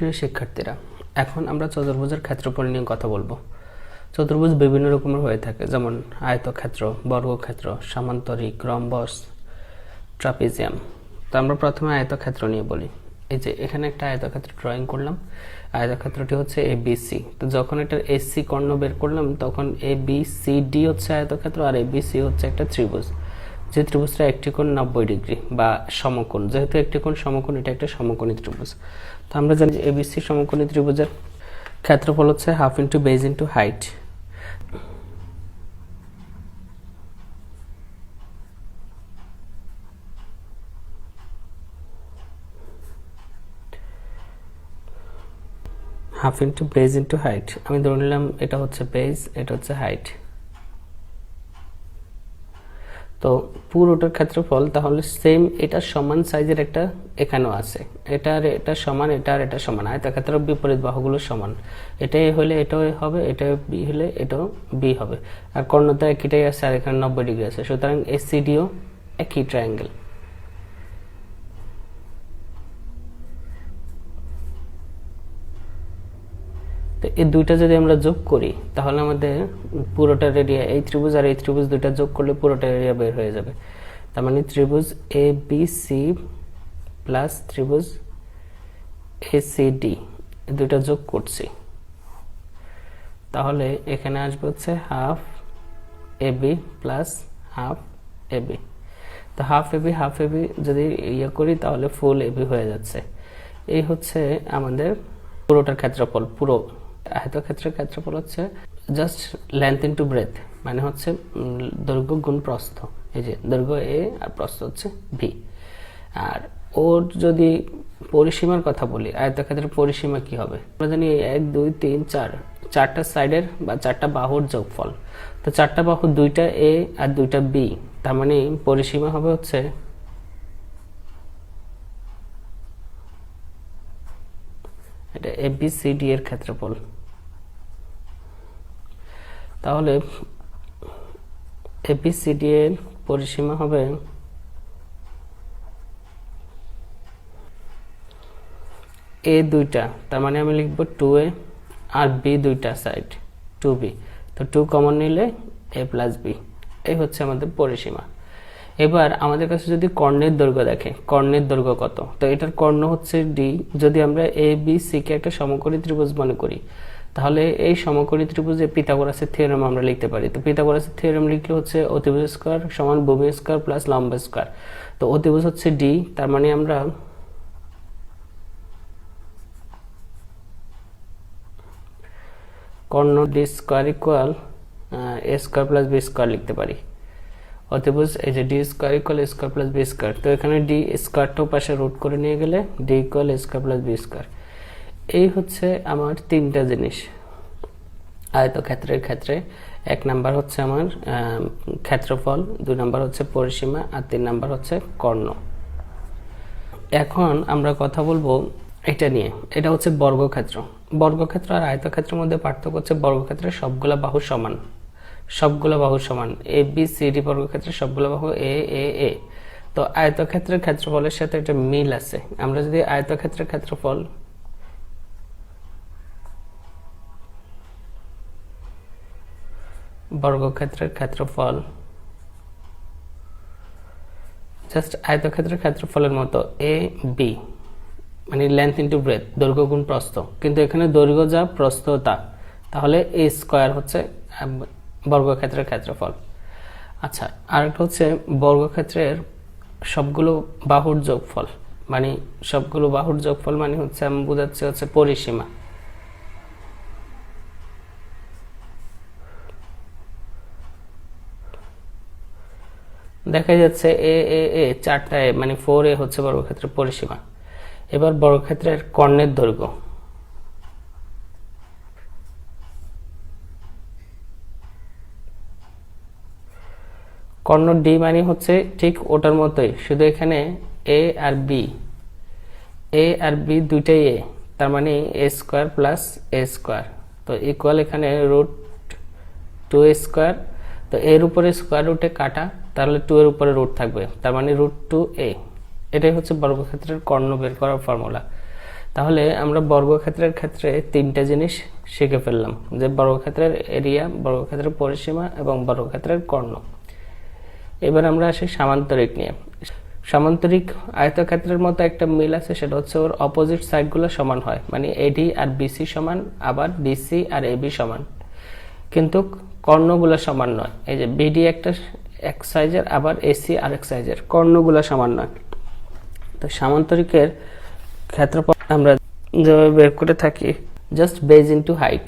প্রিয় শিক্ষার্থীরা, এখন আমরা চতুর্ভুজের ক্ষেত্রফল নিয়ে কথা বলবো। চতুর্ভুজ বিভিন্ন রকমের হয়ে থাকে, যেমন আয়তক্ষেত্র, বর্গক্ষেত্র, সামান্তরিক, রম্বস, ট্রাপিজিয়াম। তো আমরা প্রথমে আয়তক্ষেত্র নিয়ে বলি। এই যে এখানে একটা আয়তক্ষেত্র ড্রয়িং করলাম। আয়তক্ষেত্রটি হচ্ছে ABC। তো যখন এটার AC কর্ণ বের করলাম তখন ABCD হচ্ছে আয়তক্ষেত্র আর ABC হচ্ছে একটা ত্রিভুজ। যে ত্রিভুজটা একটি কোণ 90 ডিগ্রি বা সমকোণ, যেহেতু একটি কোণ সমকোণ, এটা একটা সমকোণী ত্রিভুজ। তো আমরা জানি যে ABC সমকোণী ত্রিভুজের ক্ষেত্রফল হচ্ছে half into base into height. Half into base into height, আমি ধরে নিলাম এটা হচ্ছে বেজ, এটা হচ্ছে হাইট। তো পুরোটার ক্ষেত্রফল তাহলে সেম, এটা সমান সাইজের একটা এখানেও আছে, এটা সমান, এটা সমান। আয়তক্ষেত্রের বিপরীত বাহুগুলো সমান। এটা এ হলে এটাও এ হবে, এটা বি হলে এটাও বি হবে। আর কর্ণটা একইটাই আছে, আর এখানে 90 ডিগ্রি আছে, সুতরাং ACDও একই ট্রায়াঙ্গেল। তো এই দুইটা যদি আমরা যোগ করি তাহলে আমাদের পুরোটার এরিয়া, এই ত্রিভুজ আর এই ত্রিভুজ দুইটা যোগ করলে পুরোটার এরিয়া বের হয়ে যাবে। তার মানে ত্রিভুজ ABC প্লাস ত্রিভুজ ACD, এই দুইটা যোগ করছি, তাহলে এখানে আসবে হচ্ছে half AB plus half AB। তো হাফ AB যদি ইয়ে করি তাহলে ফুল AB হয়ে যাচ্ছে। এই হচ্ছে আমাদের পুরোটার ক্ষেত্রফল। পুরো আয়তক্ষেত্রের ক্ষেত্রফল হচ্ছে জাস্ট লেন্থ ইন্টু ব্রেথ, মানে হচ্ছে দৈর্ঘ্য গুণ প্রস্থ। এই যে দৈর্ঘ্য A আর প্রস্থ হচ্ছে B। আর ওর যদি পরিসীমার কথা বলি, আয়তক্ষেত্রের পরিসীমা কি হবে? আমরা জানি 1 2 3 4, চারটা সাইডের বা চারটা বাহুর যোগফল। তো চারটা বাহু, দুইটা A আর দুইটা B, তার মানে পরিসীমা হবে হচ্ছে এটা ABCD এর ক্ষেত্রফল। তাহলে ABCD এর পরিসীমা হবে A দুইটা, তার মানে আমি লিখব 2A, আর B দুইটা সাইড 2B। তো 2 কমন নিলে A প্লাস B, এই হচ্ছে আমাদের পরিসীমা। এবার আমাদের কাছে যদি কর্ণের দৈর্ঘ্য দেখে, কর্ণের দৈর্ঘ্য কত? তো এটার কর্ণ হচ্ছে D। যদি আমরা ABC কে একটা সমকোণী ত্রিভুজ মনে করি, তাহলে এই সমকোণী ত্রিভুজে পিথাগোরাসের থিওরেম আমরা লিখতে পারি। তো পিথাগোরাসের থিওরেম লিখলে হচ্ছে অতিভুজ স্কয়ার সমান ভূমি স্কয়ার প্লাস লম্ব স্কয়ার। তো অতিভুজ হচ্ছে D, তার মানে আমরা কর্ণ D square equal A square plus B square লিখতে পারি। অতিভুজ এই যে D square equal A square plus B square. তো এখানে D স্কয়ারটাও পাশে রুট করে নিয়ে গেলে D equal A square plus B square. এই হচ্ছে আমার তিনটা জিনিস আয়তক্ষেত্রের ক্ষেত্রে। 1 নাম্বার হচ্ছে আমার ক্ষেত্রফল, 2 নাম্বার হচ্ছে পরিসীমা, আর 3 নাম্বার হচ্ছে কর্ণ। এখন আমরা কথা বলবো এটা নিয়ে। এটা হচ্ছে বর্গক্ষেত্র। বর্গক্ষেত্র আর আয়তক্ষেত্রের মধ্যে পার্থক্য হচ্ছে বর্গক্ষেত্রের সবগুলা বাহু সমান, সবগুলো বাহু সমান। ABCD বর্গক্ষেত্রের সবগুলো বাহু A। তো আয়তক্ষেত্রের ক্ষেত্রফলের সাথে এটা মিল আছে। আমরা যদি আয়তক্ষেত্রের ক্ষেত্রফল বর্গক্ষেত্রের ক্ষেত্রফল জাস্ট আয়তক্ষেত্রের ক্ষেত্রফলের মতো AB, মানে লেন্থ ইন্টু ব্রেথ, দৈর্ঘ্য গুণ প্রস্থ, কিন্তু এখানে দৈর্ঘ্য যা প্রস্থ তা, তাহলে A স্কয়ার হচ্ছে বর্গক্ষেত্রের ক্ষেত্রফল। আচ্ছা, আরেকটা হচ্ছে বর্গক্ষেত্রের সবগুলো বাহুর যোগফল, মানে সবগুলো বাহুর যোগফল মানে হচ্ছে আমি বোঝাচ্ছি হচ্ছে পরিসীমা। দেখা যাচ্ছে A চারটা A, মানে 4A হচ্ছে বর্গক্ষেত্রের পরিসীমা। এবার বর্গক্ষেত্রের কর্ণের দৈর্ঘ্য, কর্ণ D মানে হচ্ছে ঠিক ওটার মতোই, শুধু এখানে A আর B দুইটাই A, তার মানে A square plus A square. তো ইকুয়াল এখানে রুট 2A স্কয়ার। তো এর উপরে স্কয়ার রুটে কাটা, তাহলে 2 এর উপরে রুট থাকবে, তার মানে √2A। এটাই হচ্ছে বর্গক্ষেত্রের কর্ণ বের করার ফর্মুলা। তাহলে আমরা বর্গক্ষেত্রের ক্ষেত্রে তিনটা জিনিস শিখে ফেললাম, যে বর্গক্ষেত্রের এরিয়া, বর্গক্ষেত্রের পরিসীমা এবং বর্গক্ষেত্রের কর্ণ। এবার আমরা আসি সামান্তরিক নিয়ে। সামান্তরিক আয়তক্ষেত্রের মতো একটা মিল আছে, সেটা হচ্ছে ওর অপোজিট সাইডগুলো সমান হয়, মানে এডি আর বিসি সমান, আবার ডিসি আর এবি সমান, কিন্তু কর্ণগুলো সমান নয়। এই যে বিডি একটা এক সাইজের, আবার এসি আরেক সাইজের, কর্ণগুলো সমান নয়। তো সামান্তরিকের ক্ষেত্রফল আমরা যেভাবে বের করে থাকি, just base into height.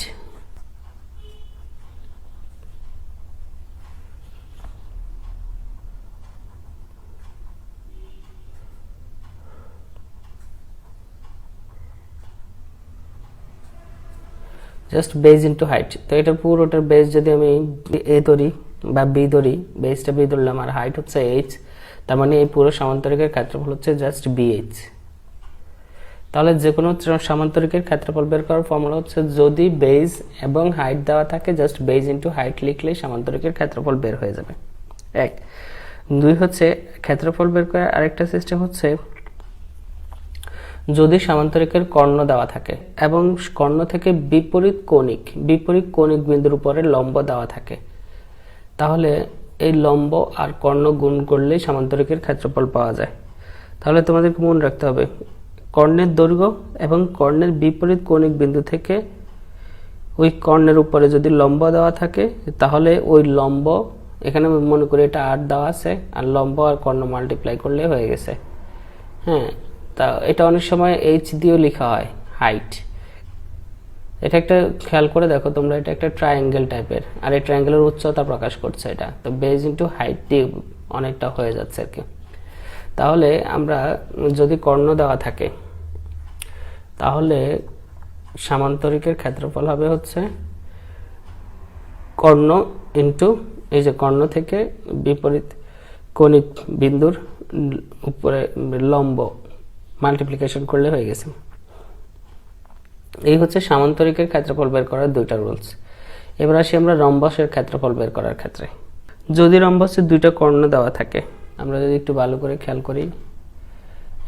Just base into height. তো এটা পুরোটার বেজ যদি আমি এ ধরি বা বি ধরি, বেজটা বি ধরলাম আর হাইট হচ্ছে এইচ, তার মানে এই পুরো সামান্তরিকের ক্ষেত্রফল হচ্ছে জাস্ট বিএইচ। তাহলে যে কোনো সামান্তরিকের ক্ষেত্রফল বের করার ফর্মুলা হচ্ছে, যদি বেজ এবং হাইট দেওয়া থাকে, জাস্ট বেজ ইনটু হাইট লিখলেই সামান্তরিকের ক্ষেত্রফল বের হয়ে যাবে। এক। দুই হচ্ছে ক্ষেত্রফল বের করার আরেকটা সিস্টেম হচ্ছে, যদি সামান্তরিকের কর্ণ দেওয়া থাকে এবং কর্ণ থেকে বিপরীত কৌণিক বিন্দুর উপরে লম্ব দেওয়া থাকে, তাহলে এই লম্ব আর কর্ণ গুণ করলেই সামান্তরিকের ক্ষেত্রফল পাওয়া যায়। তাহলে তোমাদেরকে মনে রাখতে হবে, কর্ণের দৈর্ঘ্য এবং কর্ণের বিপরীত কৌণিক বিন্দু থেকে ওই কর্ণের উপরে যদি লম্ব দেওয়া থাকে, তাহলে ওই লম্ব, এখানে মনে করি এটা 8 দেওয়া আছে, আর লম্ব আর কর্ণ মাল্টিপ্লাই করলে হয়ে গেছে। হ্যাঁ, তা এটা অনেক সময় এইচ দিয়েও লেখা হয়, হাইট। এটা একটা খেয়াল করে দেখো তোমরা, এটা একটা ট্রায়াঙ্গেল টাইপের, আর এই ট্রায়াঙ্গেলের উচ্চতা প্রকাশ করছে এটা, তো বেজ ইনটু হাইট দিয়ে অনেকটা হয়ে যাচ্ছে আর কি। তাহলে আমরা যদি কর্ণ দেওয়া থাকে, তাহলে সামান্তরিকের ক্ষেত্রফল হবে হচ্ছে কর্ণ ইনটু এই যে কর্ণ থেকে বিপরীত কৌণিক বিন্দুর উপরে লম্ব মাল্টিপ্লিকেশন করলে হয়ে গেছে। এই হচ্ছে সামান্তরিকের ক্ষেত্রফল বের করার দুইটা রুলস। এবার আসি আমরা রম্বসের ক্ষেত্রফল বের করার ক্ষেত্রে। যদি রম্বসের দুইটা কর্ণ দেওয়া থাকে, আমরা যদি একটু ভালো করে খেয়াল করি,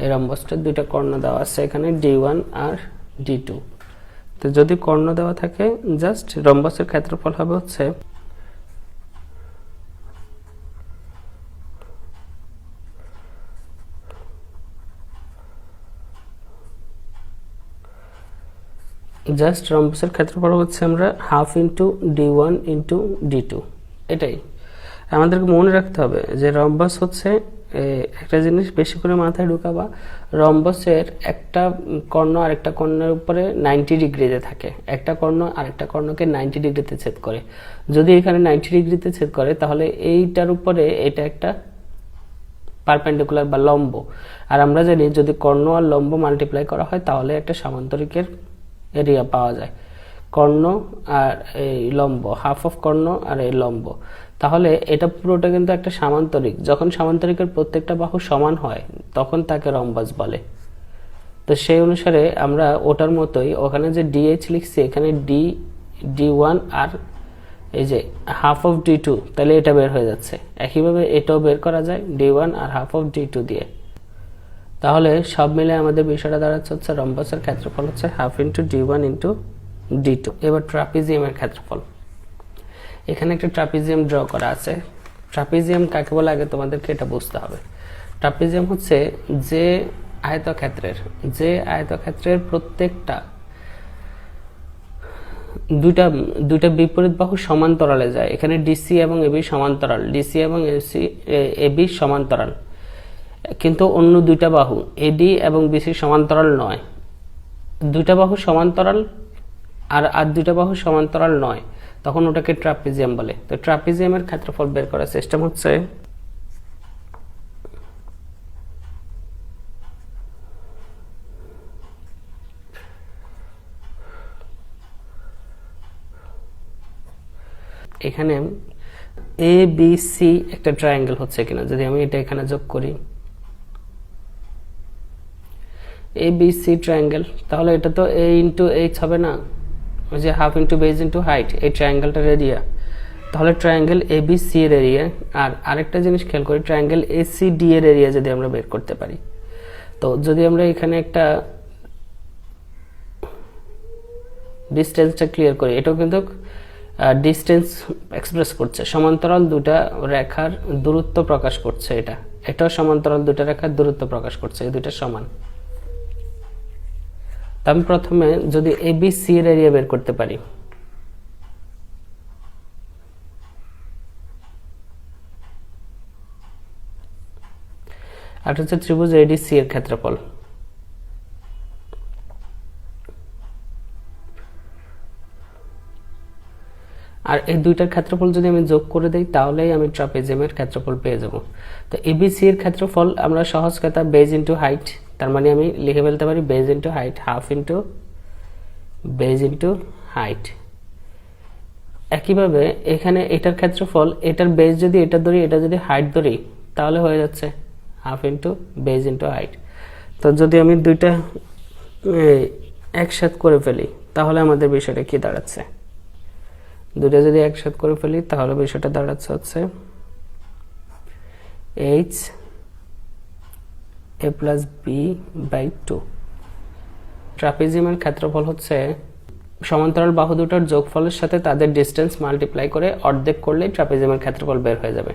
এই রম্বসটার দুইটা কর্ণ দেওয়া আছে এখানে, D1 আর D2। তো যদি কর্ণ দেওয়া থাকে, জাস্ট রম্বসের ক্ষেত্রফল হবে হচ্ছে রম্বসের ক্ষেত্রফল হচ্ছে আমরা half into D1 into D2। এটাই আমাদেরকে মনে রাখতে হবে, যে রম্বস হচ্ছে একটা জিনিস বেশি করে মাথায় ঢুকাবা, রম্বসের একটা কর্ণ আরেকটা কর্ণের উপরে 90 ডিগ্রিতে থাকে, একটা কর্ণ আরেকটা কর্ণকে 90 ডিগ্রিতে ছেদ করে। যদি এখানে 90 ডিগ্রিতে ছেদ করে, তাহলে এইটার উপরে এটা একটা পারপেন্ডিকুলার বা লম্ব। আর আমরা জানি, যদি কর্ণ আর লম্ব মাল্টিপ্লাই করা হয়, তাহলে একটা সামান্তরিকের এরিয়া পাওয়া যায়। কর্ণ আর এই লম্ব, হাফ অফ কর্ণ আর এই লম্ব, তাহলে এটা পুরোটা কিন্তু একটা সামান্তরিক। যখন সামান্তরিকের প্রত্যেকটা বাহু সমান হয়, তখন তাকে রম্বস বলে। তো সেই অনুসারে আমরা ওটার মতোই ওখানে যে DH লিখছি, এখানে D1 আর এই যে হাফ অফ D2, তাহলে এটা বের হয়ে যাচ্ছে। একইভাবে এটাও বের করা যায় D1 R half of D2 দিয়ে। তাহলে সব মিলে আমাদের বিষয়টা দাঁড়াচ্ছে হচ্ছে, রম্বসের ক্ষেত্রফল হচ্ছে half into D1 into D2। এবার ট্রাপিজিয়ামের ক্ষেত্রফল। এখানে একটা ট্রাপিজিয়াম ড্র করা আছে। ট্রাপিজিয়াম কাকে বলে আগে তোমাদেরকে এটা বুঝতে হবে। ট্রাপিজিয়াম হচ্ছে যে আয়তক্ষেত্রের প্রত্যেকটা দুইটা বিপরীত বাহু সমান্তরালে যায়। এখানে ডিসি এবং এবি সমান্তরাল, ডিসি এবং এবি সমান্তরাল, কিন্তু অন্য দুইটা বাহু এডি এবং বিসি সমান্তরাল নয়। দুইটা বাহু সমান্তরাল আর দুইটা বাহু সমান্তরাল নয়, তখন ওটাকে ট্রাপিজিয়াম বলে। তো ট্রাপিজিয়ামের ক্ষেত্রফল বের করার সিস্টেম হচ্ছে, এখানে এ বি সি একটা ট্রায়াঙ্গেল হচ্ছে কিনা, যদি আমি এটা এখানে যোগ করি এ বি সি ট্রায়াঙ্গেল, তাহলে এটা তো এ ইন্টু এইচ হবে না, ওই যে half into base into height, এই ট্রায়াঙ্গেলটার এরিয়া। তাহলে ট্রায়াঙ্গেল এ বি সি এর এরিয়া, আর আরেকটা জিনিস খেয়াল করি, ট্রায়াঙ্গেল এ সি ডি এর এরিয়া যদি আমরা বের করতে পারি, তো যদি আমরা এখানে একটা ডিসটেন্সটা ক্লিয়ার করি, এটাও কিন্তু ডিসটেন্স এক্সপ্রেস করছে, সমান্তরাল দুটা রেখার দূরত্ব প্রকাশ করছে। এটাও সমান্তরাল দুটা রেখার দূরত্ব প্রকাশ করছে, এই দুইটা সমান। তো আমি প্রথমে যদি এবিসি এর এরিয়া বের করতে পারি, আর হচ্ছে ত্রিভুজ এডিসি এর ক্ষেত্রফল। আর এই দুইটার ক্ষেত্রফল যদি আমি যোগ করে দেই তাহলেই আমি ট্রাপিজিয়ামের ক্ষেত্রফল পেয়ে যাব। তো এবিসি এর ক্ষেত্রফল আমরা সহজ কথা বেজ ইনটু হাইট, তার মানে আমি লিখে ফেলতে পারি base into height, half into base into height. একইভাবে এখানে এটার ক্ষেত্রফল, এটার বেজ যদি এটা ধরি, এটা যদি হাইট ধরি, তাহলে হয়ে যাচ্ছে half into base into height. তো যদি আমি দুইটা একসাথে করে ফেলি তাহলে আমাদের বিষয়টা কি দাঁড়াচ্ছে, দুটো যদি একসাথে করে ফেলি তাহলে বিষয়টা দাঁড়াচ্ছে হচ্ছে H A plus B by 2। ট্রাপিজিয়ামের ক্ষেত্রফল হচ্ছে সমান্তরাল বাহু দুটোর যোগফলের সাথে তাদের ডিস্টেন্স মাল্টিপ্লাই করে অর্ধেক করলেই ট্রাপিজিয়ামের ক্ষেত্রফল বের হয়ে যাবে।